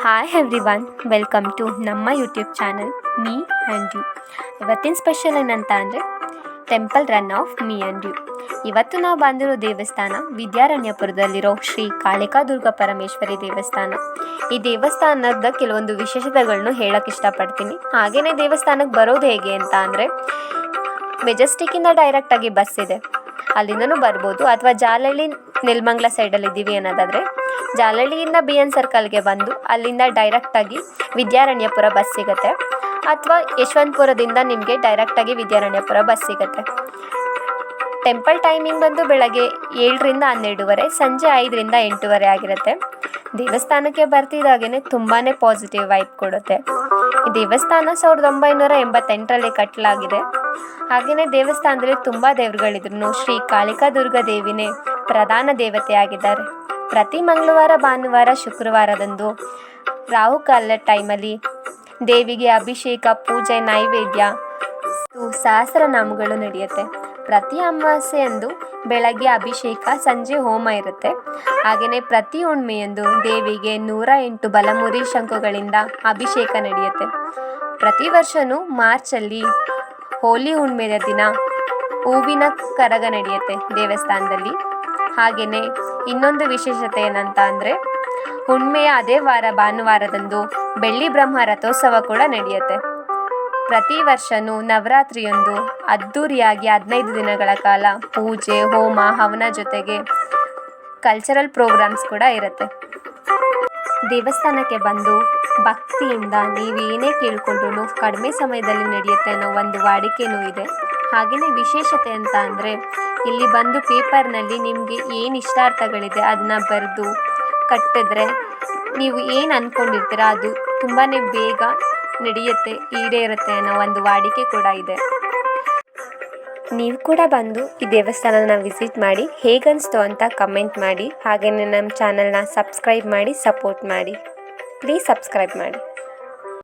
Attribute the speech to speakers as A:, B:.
A: Hi everyone, welcome to ನಮ್ಮ YouTube channel me and you. ಇವತ್ತಿನ special ಏನಂತ ಅಂದರೆ temple run of me and you. ಇವತ್ತು ನಾವು ಬಂದಿರೋ ದೇವಸ್ಥಾನ ವಿದ್ಯಾರಣ್ಯಪುರದಲ್ಲಿರೋ ಶ್ರೀ ಕಾಳಿಕಾದುರ್ಗ ಪರಮೇಶ್ವರಿ ದೇವಸ್ಥಾನ. ಈ ದೇವಸ್ಥಾನದ ಕೆಲವೊಂದು ವಿಶೇಷತೆಗಳನ್ನು ಹೇಳೋಕ್ಕೆ ಇಷ್ಟಪಡ್ತೀನಿ. ಹಾಗೆಯೇ ದೇವಸ್ಥಾನಕ್ಕೆ ಬರೋದು ಹೇಗೆ ಅಂತ ಅಂದರೆ ಮೆಜೆಸ್ಟಿಕ್ಕಿಂದ ಡೈರೆಕ್ಟಾಗಿ ಬಸ್ ಇದೆ, ಅಲ್ಲಿಂದನೂ ಬರ್ಬೋದು. ಅಥವಾ ಜಾಲಹಳ್ಳಿ ನೆಲಮಂಗಲ ಸೈಡಲ್ಲಿ ಇದ್ದೀವಿ ಅನ್ನೋದಾದರೆ ಜಾಲಹಳ್ಳಿಯಿಂದ BN ಸರ್ಕಲ್ಗೆ ಬಂದು ಅಲ್ಲಿಂದ ಡೈರೆಕ್ಟಾಗಿ ವಿದ್ಯಾರಣ್ಯಪುರ ಬಸ್ ಸಿಗುತ್ತೆ. ಅಥವಾ ಯಶವಂತಪುರದಿಂದ ನಿಮಗೆ ಡೈರೆಕ್ಟಾಗಿ ವಿದ್ಯಾರಣ್ಯಪುರ ಬಸ್ ಸಿಗುತ್ತೆ. ಟೆಂಪಲ್ ಟೈಮಿಂಗ್ ಬಂದು ಬೆಳಗ್ಗೆ 7ರಿಂದ 12:30, ಸಂಜೆ 5ರಿಂದ 8:30 ಆಗಿರುತ್ತೆ. ದೇವಸ್ಥಾನಕ್ಕೆ ಬರ್ತಿದ್ದಾಗೇ ತುಂಬಾ ಪಾಸಿಟಿವ್ ವೈಬ್ ಕೊಡುತ್ತೆ. ಈ ದೇವಸ್ಥಾನ 1988ರಲ್ಲಿ ಕಟ್ಟಲಾಗಿದೆ. ಹಾಗೆಯೇ ದೇವಸ್ಥಾನದಲ್ಲಿ ತುಂಬ ದೇವರುಗಳಿದ್ರು ಶ್ರೀ ಕಾಳಿಕಾದುರ್ಗ ದೇವಿನೇ ಪ್ರಧಾನ ದೇವತೆಯಾಗಿದ್ದಾರೆ. ಪ್ರತಿ ಮಂಗಳವಾರ, ಭಾನುವಾರ, ಶುಕ್ರವಾರದಂದು ರಾಹುಕಾಲ ಟೈಮಲ್ಲಿ ದೇವಿಗೆ ಅಭಿಷೇಕ, ಪೂಜೆ, ನೈವೇದ್ಯ, ಸಹಸ್ರನಾಮಗಳು ನಡೆಯುತ್ತೆ. ಪ್ರತಿ ಅಮಾವಾಸ್ಯೆಯಂದು ಬೆಳಗ್ಗೆ ಅಭಿಷೇಕ, ಸಂಜೆ ಹೋಮ ಇರುತ್ತೆ. ಹಾಗೆಯೇ ಪ್ರತಿ ಹುಣ್ಣಿಮೆಯಂದು ದೇವಿಗೆ 108 ಬಲಮುರಿ ಶಂಖುಗಳಿಂದ ಅಭಿಷೇಕ ನಡೆಯುತ್ತೆ. ಪ್ರತಿ ವರ್ಷವೂ ಮಾರ್ಚಲ್ಲಿ ಹೋಲಿ ಹುಣ್ಣಿಮೆಯ ದಿನ ಹೂವಿನ ಕರಗ ನಡೆಯುತ್ತೆ ದೇವಸ್ಥಾನದಲ್ಲಿ. ಹಾಗೆಯೇ ಇನ್ನೊಂದು ವಿಶೇಷತೆ ಏನಂತ ಅಂದರೆ ಹುಣ್ಣಿಮೆಯ ಅದೇ ವಾರ ಭಾನುವಾರದಂದು ಬೆಳ್ಳಿ ಬ್ರಹ್ಮ ರಥೋತ್ಸವ ಕೂಡ ನಡೆಯುತ್ತೆ. ಪ್ರತಿ ವರ್ಷವೂ ನವರಾತ್ರಿಯೊಂದು ಅದ್ಧೂರಿಯಾಗಿ 15 ದಿನಗಳ ಕಾಲ ಪೂಜೆ, ಹೋಮ, ಹವನ ಜೊತೆಗೆ ಕಲ್ಚರಲ್ ಪ್ರೋಗ್ರಾಮ್ಸ್ ಕೂಡ ಇರುತ್ತೆ. ದೇವಸ್ಥಾನಕ್ಕೆ ಬಂದು ಭಕ್ತಿಯಿಂದ ನೀವೇನೇ ಕೇಳಿಕೊಂಡ್ರೂ ಕಡಿಮೆ ಸಮಯದಲ್ಲಿ ನಡೆಯುತ್ತೆ ಅನ್ನೋ ಒಂದು ವಾಡಿಕೆಯೂ ಇದೆ. ಹಾಗೆಯೇ ವಿಶೇಷತೆ ಅಂತ ಅಂದರೆ ಇಲ್ಲಿ ಬಂದು ಪೇಪರ್ನಲ್ಲಿ ನಿಮಗೆ ಏನು ಇಷ್ಟಾರ್ಥಗಳಿದೆ ಅದನ್ನ ಬರೆದು ಕಟ್ಟಿದ್ರೆ ನೀವು ಏನು ಅಂದ್ಕೊಂಡಿರ್ತೀರ ಅದು ತುಂಬಾ ಬೇಗ ನಡೆಯುತ್ತೆ, ಈಡೇರುತ್ತೆ ಅನ್ನೋ ಒಂದು ವಾಡಿಕೆ ಕೂಡ ಇದೆ. ನೀವು ಕೂಡ ಬಂದು ಈ ದೇವಸ್ಥಾನನ ವಿಸಿಟ್ ಮಾಡಿ ಹೇಗನ್ನಿಸ್ತು ಅಂತ ಕಮೆಂಟ್ ಮಾಡಿ. ಹಾಗೆಯೇ ನಮ್ಮ ಚಾನಲ್ನ ಸಬ್ಸ್ಕ್ರೈಬ್ ಮಾಡಿ, ಸಪೋರ್ಟ್ ಮಾಡಿ. ಪ್ಲೀಸ್ ಸಬ್ಸ್ಕ್ರೈಬ್ ಮಾಡಿ.